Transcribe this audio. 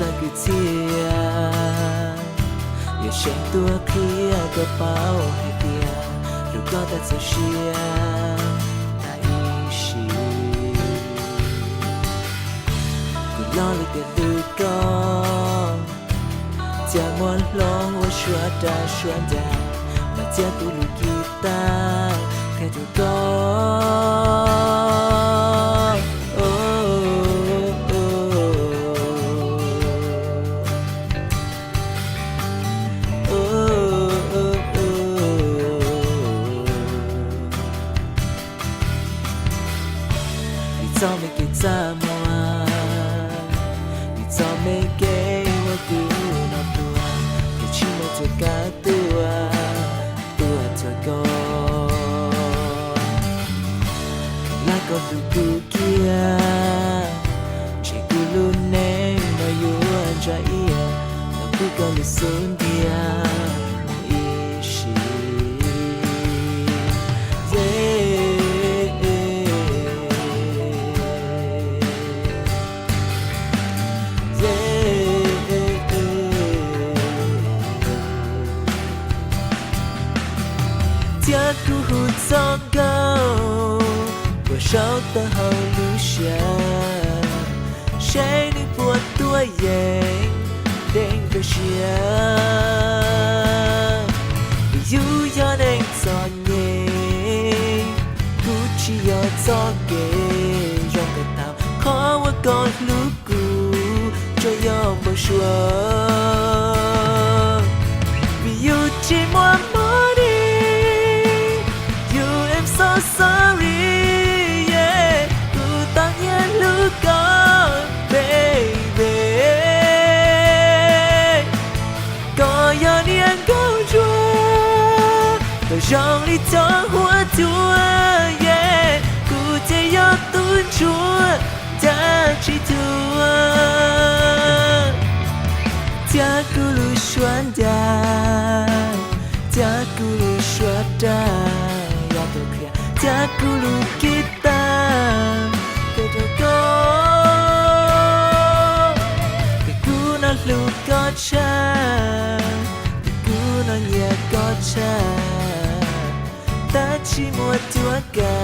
ta cứ chiaอย่าเช็คตัวเคลียร์กระเป๋าให้เปียลูกก็ตัดเสียแต่อีชีกูรอเลยแต่ลูกก็จะมวนลงว่าชัวดาชัวดามาเจอกูลูกกีตาร์แค่ทุกคน早没给怎么啊？你早没给我顾那多，你起码做个多多做个，那个路不给啊，谁顾路内那有安在意啊，那不够路送的啊，一时。家顾户糟糕，我烧的好路线，谁能拨多眼定个线？有要能做你，估计要做给用个刀，可我讲路古，这样不说，没有寂寞吗？Sorry, yeah, ku tanya luka, baby. Có yêu niềm câu chúa, tôi trong lý cho hoa chúa, yeah. Ku chỉ yêu tuôn chúa, ta chỉ chúa. Cha ku lu xuân đà, cha ku lu xuân đà. Jakulu kita Kedogo Keguna luka cha Keguna nya kocha Tachi mua tua ka